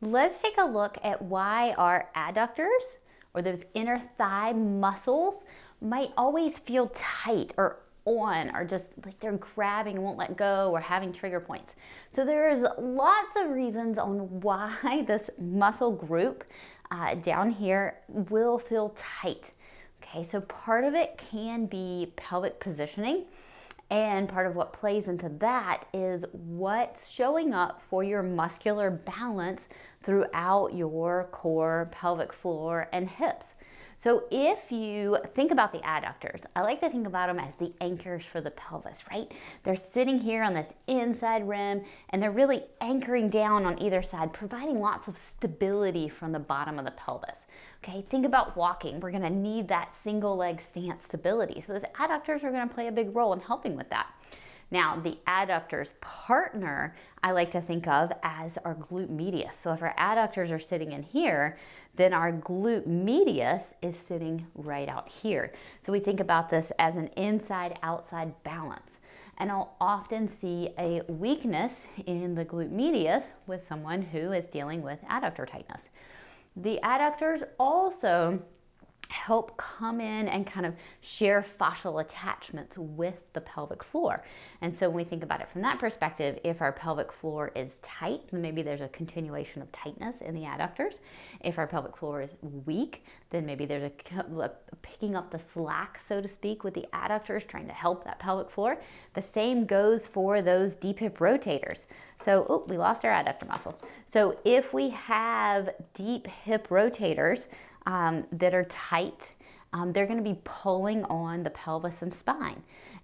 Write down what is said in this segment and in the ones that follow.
Let's take a look at why our adductors, or those inner thigh muscles, might always feel tight or on, or just like they're grabbing and won't let go, or having trigger points. So there's lots of reasons on why this muscle group down here will feel tight. Okay, so part of it can be pelvic positioning. And part of what plays into that is what's showing up for your muscular balance throughout your core, pelvic floor, and hips. So if you think about the adductors, I like to think about them as the anchors for the pelvis, right? They're sitting here on this inside rim, and they're really anchoring down on either side, providing lots of stability from the bottom of the pelvis. Okay, think about walking. We're gonna need that single leg stance stability. So those adductors are gonna play a big role in helping with that. Now, the adductor's partner, I like to think of as our glute medius. So if our adductors are sitting in here, then our glute medius is sitting right out here. So we think about this as an inside-outside balance. And I'll often see a weakness in the glute medius with someone who is dealing with adductor tightness. The adductors also help come in and kind of share fascial attachments with the pelvic floor. And so when we think about it from that perspective, if our pelvic floor is tight, then maybe there's a continuation of tightness in the adductors. If our pelvic floor is weak, then maybe there's a picking up the slack, so to speak, with the adductors, trying to help that pelvic floor. The same goes for those deep hip rotators. So, we lost our adductor muscle. So if we have deep hip rotators, that are tight, they're going to be pulling on the pelvis and spine.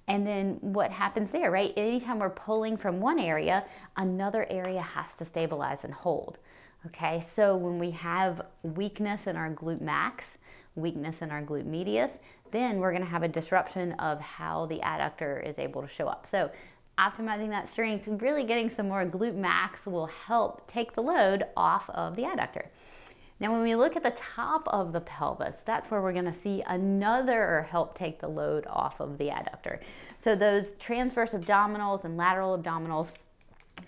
And then what happens there, right? Anytime we're pulling from one area, another area has to stabilize and hold. Okay, so when we have weakness in our glute max, weakness in our glute medius, then we're going to have a disruption of how the adductor is able to show up. So optimizing that strength and really getting some more glute max will help take the load off of the adductor. Now, when we look at the top of the pelvis, that's where we're going to see another help take the load off of the adductor. So those transverse abdominals and lateral abdominals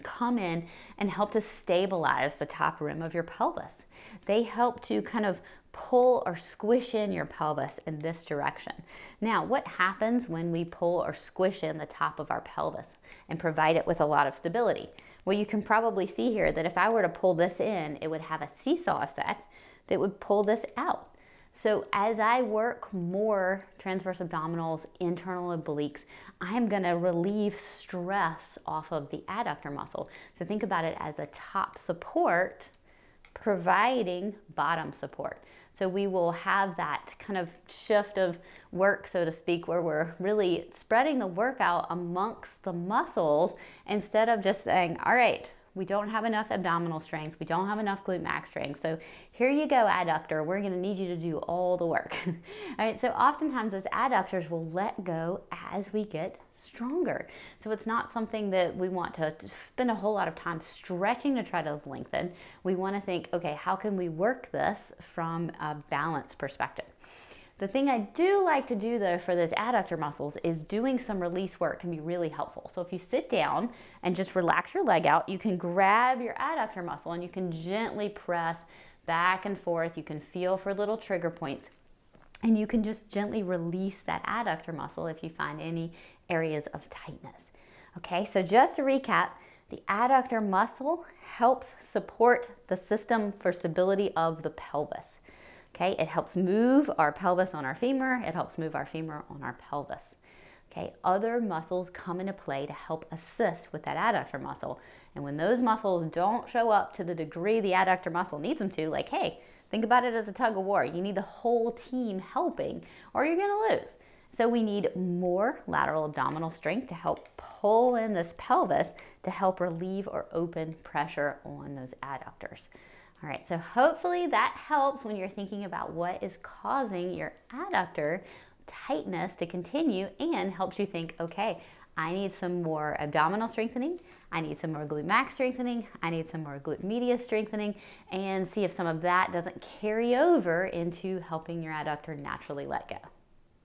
come in and help to stabilize the top rim of your pelvis. They help to kind of pull or squish in your pelvis in this direction. Now, what happens when we pull or squish in the top of our pelvis and provide it with a lot of stability? Well, you can probably see here that if I were to pull this in, it would have a seesaw effect that would pull this out. So as I work more transverse abdominals, internal obliques, I'm gonna relieve stress off of the adductor muscle. So think about it as a top support providing bottom support. So we will have that kind of shift of work, so to speak, where we're really spreading the workout amongst the muscles instead of just saying, all right, we don't have enough abdominal strength, we don't have enough glute max strength, so here you go, adductor, we're gonna need you to do all the work. All right, so oftentimes those adductors will let go as we get stronger. So it's not something that we want to spend a whole lot of time stretching to try to lengthen. We want to think, okay, how can we work this from a balance perspective? The thing I do like to do though for those adductor muscles is doing some release work can be really helpful. So if you sit down and just relax your leg out, you can grab your adductor muscle and you can gently press back and forth. You can feel for little trigger points. And you can just gently release that adductor muscle if you find any areas of tightness. Okay, so just to recap, the adductor muscle helps support the system for stability of the pelvis. Okay, it helps move our pelvis on our femur. It helps move our femur on our pelvis. Okay, other muscles come into play to help assist with that adductor muscle. And when those muscles don't show up to the degree the adductor muscle needs them to, like, hey, think about it as a tug of war. You need the whole team helping or you're gonna lose. So we need more lateral abdominal strength to help pull in this pelvis to help relieve or open pressure on those adductors. All right, so hopefully that helps when you're thinking about what is causing your adductor tightness to continue and helps you think, okay, I need some more abdominal strengthening, I need some more glute max strengthening, I need some more glute medius strengthening, and see if some of that doesn't carry over into helping your adductor naturally let go.